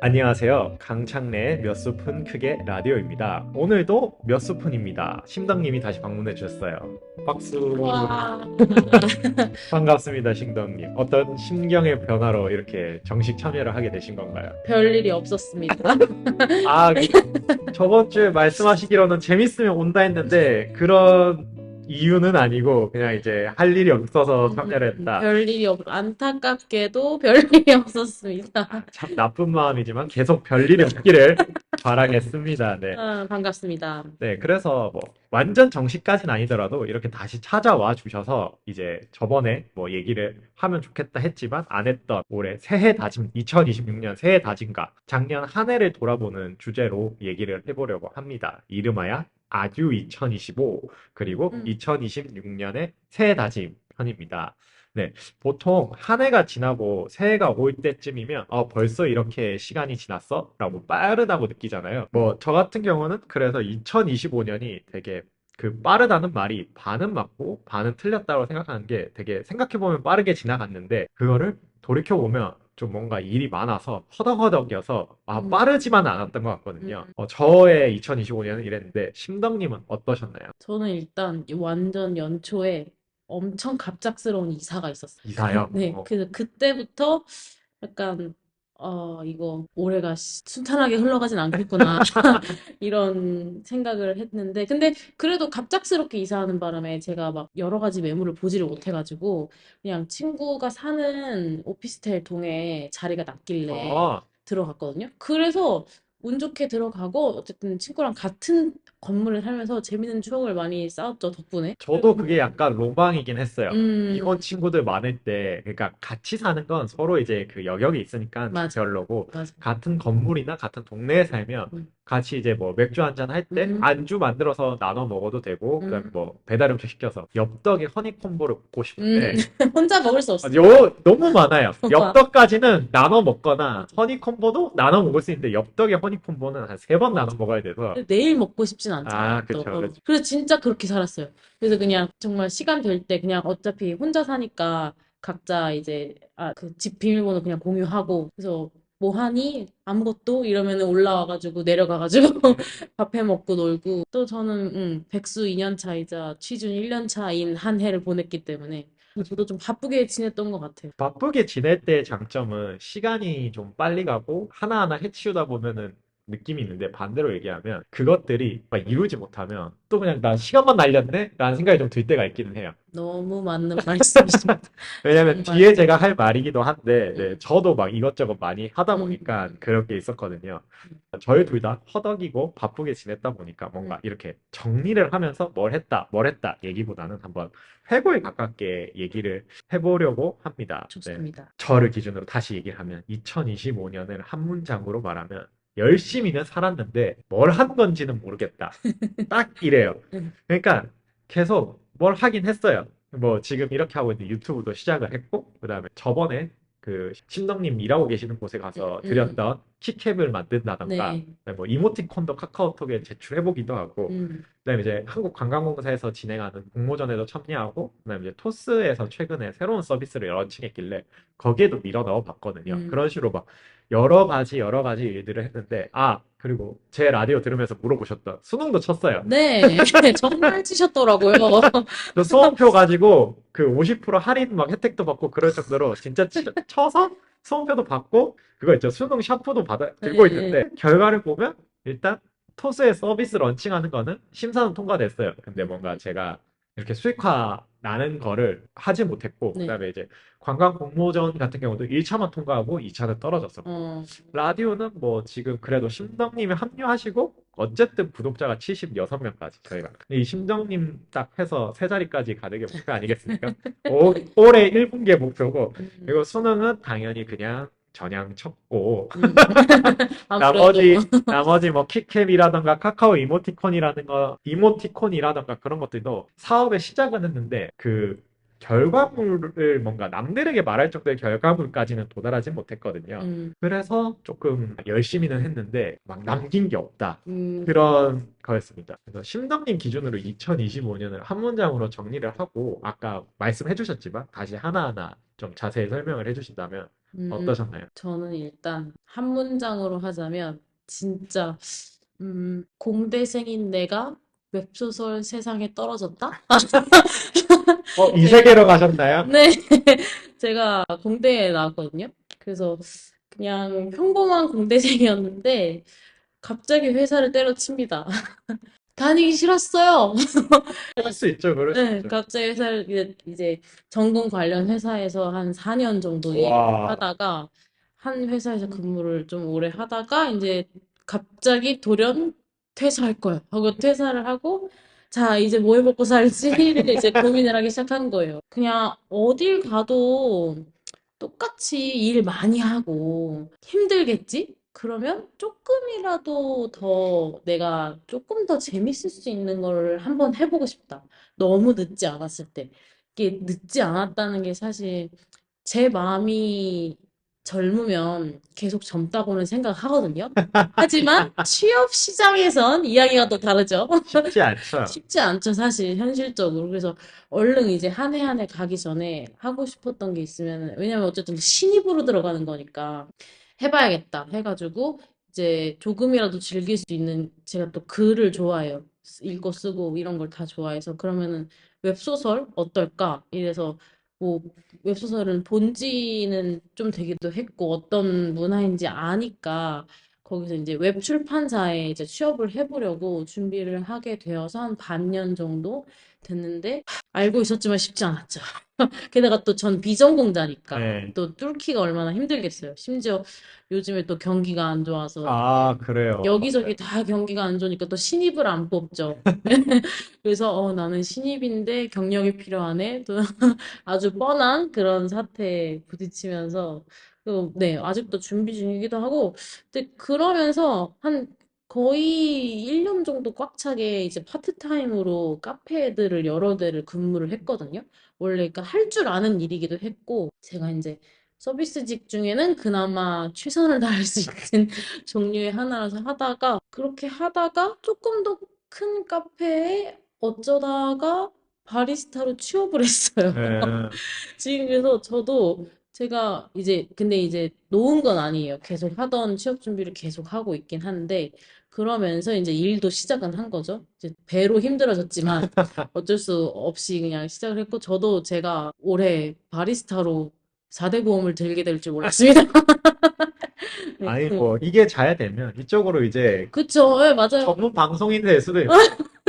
안녕하세요. 강창래의 몇 스푼 크게 라디오입니다. 오늘도 몇 스푼입니다. 심덕님이 다시 방문해 주셨어요. 박수. 와, 반갑습니다, 심덕님. 어떤 심경의 변화로 이렇게 정식 참여를 하게 되신 건가요? 별일이 없었습니다. 아, 저번 주에 말씀하시기로는 재밌으면 온다 했는데 그런 이유는 아니고 그냥 이제 할 일이 없어서 참여를 했다. 안타깝게도 별일이 없었습니다. 참 나쁜 마음이지만 계속 별일이 없기를 바라겠습니다. 네. 아, 반갑습니다. 네, 그래서 뭐 완전 정식까지는 아니더라도 이렇게 다시 찾아와 주셔서 이제 저번에 뭐 얘기를 하면 좋겠다 했지만 안 했던 올해 새해 다짐, 2026년 새해 다짐과 작년 한 해를 돌아보는 주제로 얘기를 해보려고 합니다. 이름하여 아주 2025 그리고 음, 2026년의 새해 다짐 편입니다. 네, 보통 한 해가 지나고 새해가 올 때쯤이면 벌써 이렇게 시간이 지났어? 라고 빠르다고 느끼잖아요. 뭐 저 같은 경우는 그래서 2025년이 되게 그 빠르다는 말이 반은 맞고 반은 틀렸다고 생각하는 게 되게 생각해보면 빠르게 지나갔는데 그거를 돌이켜보면 좀 뭔가 일이 많아서 허덕허덕이어서 음, 빠르지만은 않았던 것 음. 같거든요. 저의 2025년은 이랬는데 심덕님은 어떠셨나요? 저는 일단 완전 연초에 엄청 갑작스러운 이사가 있었어요. 이사요? 네, 그래서 그때부터 약간 이거 올해가 순탄하게 흘러가진 않겠구나 이런 생각을 했는데 근데 그래도 갑작스럽게 이사하는 바람에 제가 막 여러 가지 매물을 보지를 못해가지고 그냥 친구가 사는 오피스텔 동에 자리가 났길래 어, 들어갔거든요. 그래서 운 좋게 들어가고 어쨌든 친구랑 같은 건물을 살면서 재밌는 추억을 많이 쌓았죠, 덕분에. 저도 그게 약간 로망이긴 했어요. 음, 이혼 친구들 많을 때, 그러니까 같이 사는 건 서로 이제 그 여력이 있으니까 맞아, 별로고, 맞아. 같은 건물이나 같은 동네에 살면 음, 같이 이제 뭐 맥주 한잔 할 때 음, 안주 만들어서 나눠 먹어도 되고, 그다음에 음, 뭐 배달 음식 시켜서 엽떡에 허니콤보를 먹고 음. 싶은데, 혼자 먹을 수 없어. 너무 많아요. 엽떡까지는 나눠 먹거나 허니콤보도 나눠 먹을 수 있는데 엽떡에 허니콤보는 한 세 번 나눠 맞아. 먹어야 돼서, 내일 먹고 싶진 않잖아요, 아, 또. 그쵸, 그쵸. 그래서 진짜 그렇게 살았어요. 그래서 그냥 정말 시간 될 때 그냥 어차피 혼자 사니까 각자 이제, 그 집 비밀번호 그냥 공유하고, 그래서 뭐 하니? 아무것도? 이러면 올라와가지고, 내려가가지고, 밥 해 먹고 놀고. 또 저는, 백수 2년 차이자 취준 1년 차인 한 해를 보냈기 때문에, 저도 좀 바쁘게 지냈던 것 같아요. 바쁘게 지낼 때의 장점은 시간이 좀 빨리 가고 하나하나 해치우다 보면은 느낌이 있는데 반대로 얘기하면 그것들이 막 이루지 못하면 또 그냥 나 시간만 날렸네? 라는 생각이 좀 들 때가 있기는 해요. 너무 맞는 말씀이십니다. 왜냐면 정말. 뒤에 제가 할 말이기도 한데 네, 음, 저도 막 이것저것 많이 하다 음, 보니까 그런 게 있었거든요. 저희 둘 다 허덕이고 바쁘게 지냈다 보니까 음. 뭔가 이렇게 정리를 하면서 뭘 했다 얘기보다는 한번 회고에 가깝게 얘기를 해보려고 합니다. 네. 좋습니다. 저를 기준으로 다시 얘기를 하면 2025년을 한 문장으로 말하면 열심히는 살았는데 뭘 한 건지는 모르겠다. 딱 이래요. 음, 그러니까 계속 뭘 하긴 했어요. 뭐 지금 이렇게 하고 있는데 유튜브도 시작을 했고 그다음에 저번에 그 신덕님 일하고 계시는 곳에 가서 음, 드렸던 키캡을 만든다던가 네. 그다음에 뭐 이모티콘도 카카오톡에 제출해보기도 하고 음, 그다음에 이제 한국관광공사에서 진행하는 공모전에도 참여하고 그다음에 이제 토스에서 최근에 새로운 서비스를 런칭했길래 거기에도 밀어 넣어 봤거든요. 음. 그런 식으로 막 여러 가지 일들을 했는데 그리고 제 라디오 들으면서 물어보셨던 수능도 쳤어요. 네. 정말 치셨더라고요. 저 수험표 가지고 그 50% 할인 막 혜택도 받고 그럴 정도로 진짜 쳐서 수험표도 받고 그거 있죠. 수능 샤프도 받아 들고 네. 있는데 결과를 보면 일단 토스의 서비스 런칭하는 거는 심사는 통과됐어요. 근데 뭔가 제가 이렇게 수익화 나는 거를 하지 못했고 네. 그다음에 이제 관광 공모전 같은 경우도 1차만 통과하고 2차는 떨어졌었고 어, 라디오는 뭐 지금 그래도 심덕님이 합류하시고 어쨌든 구독자가 76명까지 저희가 이 심정님 딱 해서 세 자리까지 가는 게 목표 아니겠습니까? 올해 1분기의 목표고 음, 그리고 수능은 당연히 그냥 전향 쳤고 음. 아무래도, 나머지 뭐 키캡이라던가 카카오 이모티콘이라던가 그런 것들도 사업의 시작은 했는데 그 결과물을 뭔가 남들에게 말할 정도의 결과물까지는 도달하지 못했거든요. 음, 그래서 조금 열심히는 했는데 막 남긴 게 없다. 음, 그런 거였습니다. 그래서 심덕님 기준으로 2025년을 한 문장으로 정리를 하고 아까 말씀해 주셨지만 다시 하나하나 좀 자세히 설명을 해주신다면 음, 어떠셨나요? 저는 일단 한 문장으로 하자면 진짜 공대생인 내가 웹소설 세상에 떨어졌다? 이 제가 세계로 가셨나요? 네 제가 공대에 나왔거든요. 그래서 그냥 평범한 공대생이었는데 갑자기 회사를 때려칩니다. 다니기 싫었어요. 그럴 수 있죠, 그럴 수 네, 있죠. 갑자기 회사를 이제 전공 관련 회사에서 한 4년 정도 일을 와, 하다가 한 회사에서 근무를 좀 오래 하다가 이제 갑자기 돌연 퇴사할 거야 하고 퇴사를 하고 자 이제 뭐 해먹고 살지를 이제 고민을 하기 시작한 거예요. 그냥 어딜 가도 똑같이 일 많이 하고 힘들겠지? 그러면 조금이라도 더 내가 조금 더 재밌을 수 있는 걸 한번 해보고 싶다. 너무 늦지 않았을 때. 이게 늦지 않았다는 게 사실 제 마음이 젊으면 계속 젊다고는 생각하거든요. 하지만 취업 시장에선 이야기가 또 다르죠. 쉽지 않죠. 쉽지 않죠, 사실, 현실적으로. 그래서 얼른 이제 한 해 한 해 가기 전에 하고 싶었던 게 있으면, 왜냐면 어쨌든 신입으로 들어가는 거니까 해봐야겠다 해가지고, 이제 조금이라도 즐길 수 있는, 제가 또 글을 좋아해요. 읽고 쓰고 이런 걸 다 좋아해서, 그러면은 웹소설 어떨까? 이래서, 뭐, 웹소설은 본지는 좀 되기도 했고, 어떤 문화인지 아니까, 거기서 이제 웹 출판사에 이제 취업을 해보려고 준비를 하게 되어서 한 반년 정도 됐는데 알고 있었지만 쉽지 않았죠. 게다가 또 전 비전공자니까 네. 또 뚫기가 얼마나 힘들겠어요. 심지어 요즘에 또 경기가 안 좋아서 아, 그래요. 여기저기 맞아요. 다 경기가 안 좋으니까 또 신입을 안 뽑죠. 그래서 나는 신입인데 경력이 필요하네. 또 아주 뻔한 그런 사태에 부딪히면서 네, 아직도 준비 중이기도 하고 근데 그러면서 한 거의 1년 정도 꽉 차게 이제 파트타임으로 카페들을 여러 대를 근무를 했거든요. 원래 그러니까 할 줄 아는 일이기도 했고 제가 이제 서비스직 중에는 그나마 최선을 다할 수 있는 종류의 하나라서 하다가 그렇게 하다가 조금 더 큰 카페에 어쩌다가 바리스타로 취업을 했어요. 네. 지금 그래서 저도 제가 이제 근데 이제 놓은 건 아니에요. 계속 하던 취업 준비를 계속 하고 있긴 한데 그러면서 이제 일도 시작은 한 거죠. 이제 배로 힘들어졌지만 어쩔 수 없이 그냥 시작을 했고 저도 제가 올해 바리스타로 4대 보험을 들게 될 줄 몰랐습니다. 네, 아니, 뭐, 이게 잘 되면 이쪽으로 이제 그쵸. 네, 맞아요. 전문 방송인 될 수도 있고,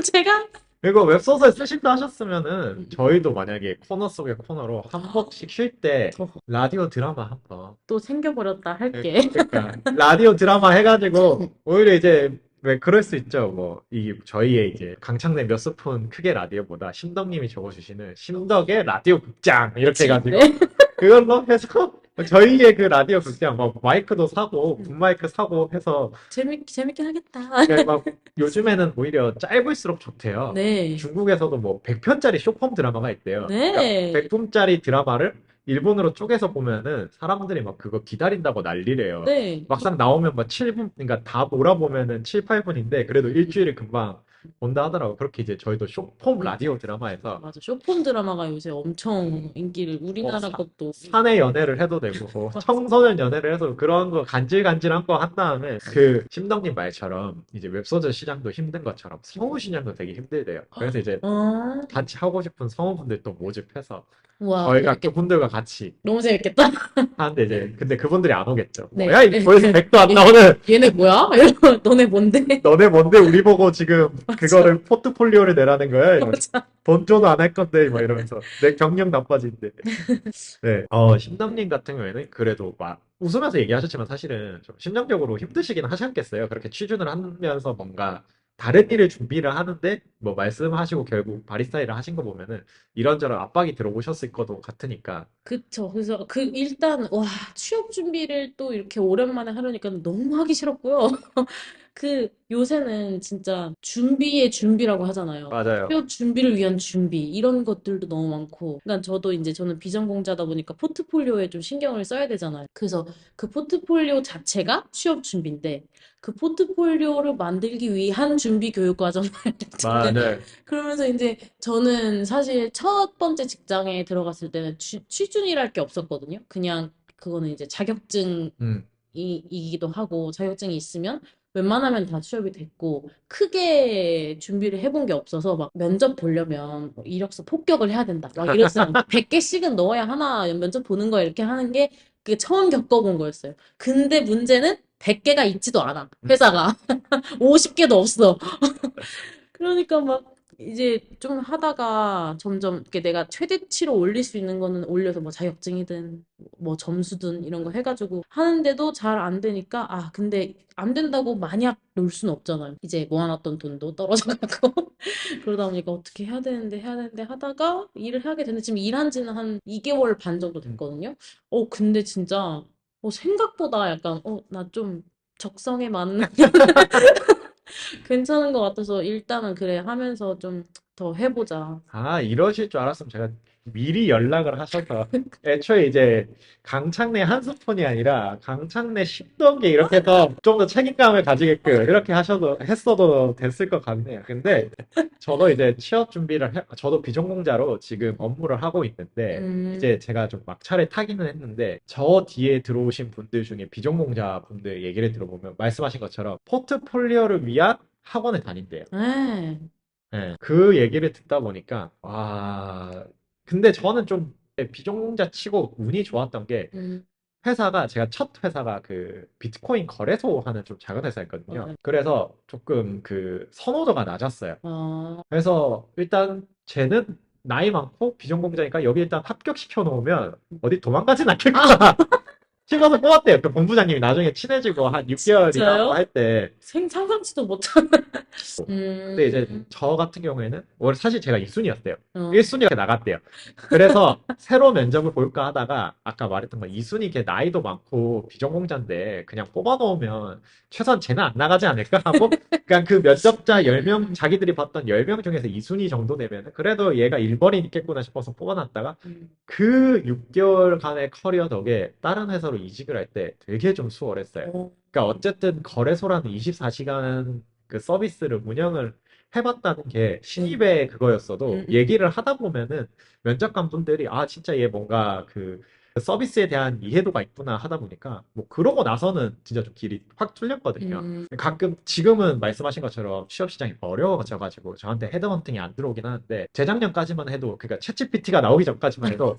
제가 그리고 웹소설 쓰신다 하셨으면은, 저희도 만약에 코너 속의 코너로 한 번씩 쉴 때 더 라디오 드라마 한 번. 또 생겨버렸다 네, 할게. 그러니까, 라디오 드라마 해가지고, 오히려 이제, 왜 그럴 수 있죠. 뭐, 이, 저희의 이제, 강창대 몇 스푼 크게 라디오보다 심덕님이 적어주시는 심덕의 라디오 극장, 이렇게 해가지고, 네. 그걸로 해서, 저희의 그 라디오 극장, 뭐, 마이크도 사고, 붐마이크 사고 해서, 재밌긴 하겠다. 그러니까 막 요즘에는 오히려 짧을수록 좋대요. 네. 중국에서도 뭐 100편짜리 쇼폼 드라마가 있대요. 그러니까 네. 100분짜리 드라마를 일본으로 쪼개서 보면은 사람들이 막 그거 기다린다고 난리래요. 네. 막상 나오면 막 7분, 그러니까 다 몰아보면은 7, 8분인데 그래도 일주일에 금방 본다 하더라고. 그렇게 이제 저희도 쇼폼 라디오 드라마에서 맞아. 쇼폼 드라마가 요새 엄청 인기를, 뭐 우리나라 것도. 사내 연애를 해도 되고 뭐 청소년 연애를 해서 그런 거 간질간질한 거 한 다음에 그 심덕님 말처럼 이제 웹소설 시장도 힘든 것처럼 성우 시장도 되게 힘들대요. 그래서 이제 아, 같이 하고 싶은 성우분들 또 모집해서 와, 저희가 그분들과 같이 너무 재밌겠다. 하는데 이제 근데 그분들이 안 오겠죠. 네. 뭐야 이 벌써 100도 안 나오는 얘네 뭐야? 이러면 너네 뭔데? 너네 뭔데 우리 보고 지금 맞아. 그거를 포트폴리오를 내라는 거야? 이러면서 맞아. 돈 줘도 안 할 건데 막 이러면서 내 경력 나빠진대. 네, 심덕님 같은 경우에는 그래도 막 웃으면서 얘기하셨지만 사실은 좀 심정적으로 힘드시긴 하셨겠어요. 그렇게 취준을 하면서 뭔가 다른 일을 준비를 하는데 뭐 말씀하시고 결국 바리스타 일을 하신 거 보면은 이런저런 압박이 들어오셨을 것도 같으니까. 그쵸. 그래서 일단, 와, 취업 준비를 또 이렇게 오랜만에 하려니까 너무 하기 싫었고요. 요새는 진짜 준비의 준비라고 하잖아요. 맞아요. 취업 준비를 위한 준비, 이런 것들도 너무 많고. 그러니까 저는 비전공자다 보니까 포트폴리오에 좀 신경을 써야 되잖아요. 그래서 그 포트폴리오 자체가 취업 준비인데, 그 포트폴리오를 만들기 위한 준비 교육 과정을 듣는. 맞아요. 그러면서 이제 저는 사실 첫 번째 직장에 들어갔을 때는 취준이랄 게 없었거든요. 그냥 그거는 이제 자격증 음, 이기도 하고 자격증이 있으면 웬만하면 다 취업이 됐고 크게 준비를 해본 게 없어서 막 면접 보려면 뭐 이력서 폭격을 해야 된다 막 이랬어요. 100개씩은 넣어야 하나 면접 보는 거야 이렇게 하는 게 그게 처음 겪어본 거였어요. 근데 문제는 100개가 있지도 않아. 회사가 50개도 없어. 그러니까 막 이제 좀 하다가 점점 이렇게 내가 최대치로 올릴 수 있는 거는 올려서 뭐 자격증이든 뭐 점수든 이런 거 해가지고 하는데도 잘 안 되니까 아 근데 안 된다고 마냥 놀 수는 없잖아요. 이제 모아놨던 돈도 떨어져가고 그러다 보니까 어떻게 해야 되는데 하다가 일을 하게 됐는데 지금 일한 지는 한 2개월 반 정도 음. 됐거든요. 근데 진짜 생각보다 약간 나 좀 적성에 맞는 괜찮은 것 같아서 일단은 그래 하면서 좀 더 해보자. 아, 이러실 줄 알았으면 제가 미리 연락을 하셔서 애초에 이제 강창래 한 스푼이 아니라 강창래 10동계 이렇게 해서 좀 더 책임감을 가지게끔 이렇게 하셔도 했어도 됐을 것 같네요. 근데 저도 이제 취업 준비를 저도 비전공자로 지금 업무를 하고 있는데 음, 이제 제가 좀 막차를 타기는 했는데 저 뒤에 들어오신 분들 중에 비전공자 분들 얘기를 들어보면 말씀하신 것처럼 포트폴리오를 위한 학원에 다닌대요. 네. 예, 그 얘기를 듣다 보니까, 와, 근데 저는 좀 비전공자 치고 운이 좋았던 게, 음, 회사가, 제가 첫 회사가 그 비트코인 거래소 하는 좀 작은 회사였거든요. 맞아요. 그래서 조금 그 선호도가 낮았어요. 어, 그래서 일단 쟤는 나이 많고 비전공자니까 여기 일단 합격시켜 놓으면 어디 도망가진 아, 않겠구나. 싶어서 뽑았대요. 그 본부장님이 나중에 친해지고 한 6개월이나 뭐 진짜요? 할 때, 상상치도 못한. 근데 이제 음, 저 같은 경우에는 원래 사실 제가 2순위였대요. 어, 1순위가 나갔대요. 그래서 새로 면접을 볼까 하다가 아까 말했던 거 2순위 걔 나이도 많고 비전공자인데 그냥 뽑아놓으면 최소한 쟤는 안 나가지 않을까 하고 그냥 그 면접자 10명 자기들이 봤던 10명 중에서 2순위 정도 되면 그래도 얘가 일벌이 있겠구나 싶어서 뽑아놨다가 음, 그 6개월간의 커리어 덕에 다른 회사로 이직을 할 때 되게 좀 수월했어요. 어, 그러니까 어쨌든 거래소라는 24시간 그 서비스를 운영을 해봤다는 게 네. 신입의 그거였어도 음, 얘기를 하다 보면은 면접관 분들이 아 진짜 얘 뭔가 그 서비스에 대한 이해도가 있구나 하다 보니까 뭐 그러고 나서는 진짜 좀 길이 확 뚫렸거든요. 음, 가끔 지금은 말씀하신 것처럼 취업 시장이 어려워져가지고 저한테 헤드헌팅이 안 들어오긴 하는데 재작년까지만 해도 그러니까 챗GPT가 나오기 전까지만 해도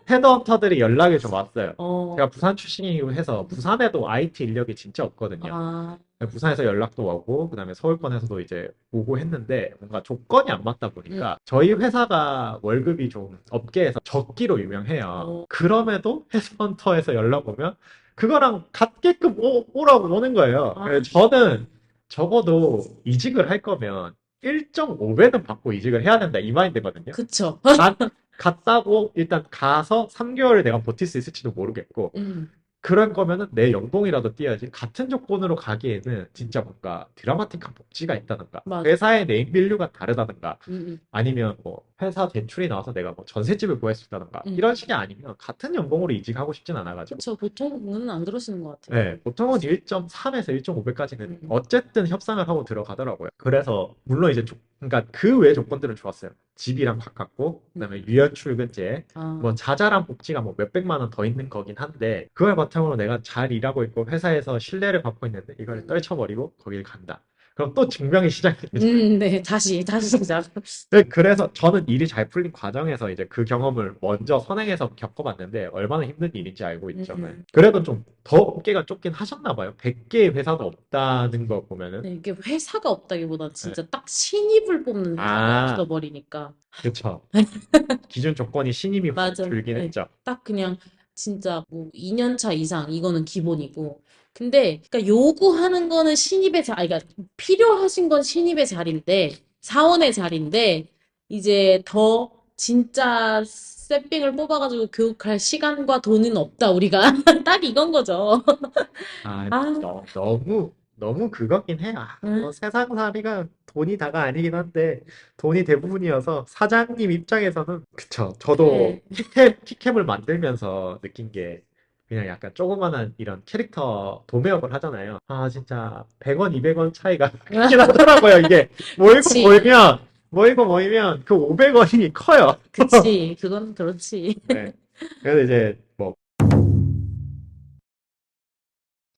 헤드헌터들이 연락이 좀 왔어요. 어, 제가 부산 출신이기도 해서 부산에도 IT 인력이 진짜 없거든요. 아, 부산에서 연락도 오고 그다음에 서울권에서도 이제 오고 했는데 뭔가 조건이 안 맞다 음, 보니까 저희 회사가 월급이 좀 업계에서 적기로 유명해요. 어, 그럼에도 헤드헌터에서 연락 오면 그거랑 같게끔 오라고 오는 거예요. 아, 그래서 저는 적어도 이직을 할 거면 1.5배는 받고 이직을 해야 된다 이 마인드거든요. 그쵸. 갔다고 일단 가서 3개월을 내가 버틸 수 있을지도 모르겠고 음, 그럴 거면은 내 연봉이라도 뛰어야지. 같은 조건으로 가기에는 진짜 뭔가 드라마틱한 복지가 있다든가, 맞아. 회사의 네임밸류가 다르다든가, 음, 아니면 뭐 회사 대출이 나와서 내가 뭐 전셋집을 구할 수 있다든가, 음. 이런 식이 아니면 같은 연봉으로 이직하고 싶진 않아가지고. 그쵸. 보통은 안 그러시는 것 같아요. 네, 보통은 1.3에서 1.5배까지는 음, 어쨌든 협상을 하고 들어가더라고요. 그래서 물론 이제 그러니까 그 외 조건들은 좋았어요. 집이랑 가깝고, 그다음에 음, 유연 출근제, 아, 뭐 자잘한 복지가 뭐 몇백만 원 더 있는 거긴 한데 그걸 바탕으로 내가 잘 일하고 있고 회사에서 신뢰를 받고 있는데 이걸 음, 떨쳐버리고 거길 간다. 그럼 또 증명이 시작이 되잖아요. 네. 다시 시작. 그래서 저는 일이 잘 풀린 과정에서 이제 그 경험을 먼저 선행해서 겪어봤는데 얼마나 힘든 일인지 알고 있죠. 네. 음. 그래도 좀 더 어깨가 좁긴 하셨나 봐요. 100개의 회사도 없다는 거 보면은. 네, 이게 회사가 없다기보다 네. 진짜 딱 신입을 뽑는 회사가 아, 없어버리니까. 그쵸. 기준 조건이 신임이 확 맞아. 줄긴 네, 했죠. 딱 그냥 진짜 뭐 2년 차 이상 이거는 기본이고. 근데 그러니까 요구하는 거는 신입의 그러니까 필요하신 건 신입의 자리인데 사원의 자리인데 이제 더 진짜 쎄삥을 뽑아가지고 교육할 시간과 돈은 없다 우리가 딱 이건 거죠. 아, 아, 너무 너무 그거긴 해. 아, 응? 뭐 세상살이가 돈이 다가 아니긴 한데 돈이 대부분이어서 사장님 입장에서는 그쵸. 저도 그래. 키캡을 만들면서 느낀 게 그냥 약간 조그만한 이런 캐릭터 도매업을 하잖아요. 아 진짜 100원, 200원 차이가 크긴 하더라고요. 이게 모이고 그치. 모이면 그 500원이 커요. 그치. 그건 그렇지. 네. 그래서 이제 뭐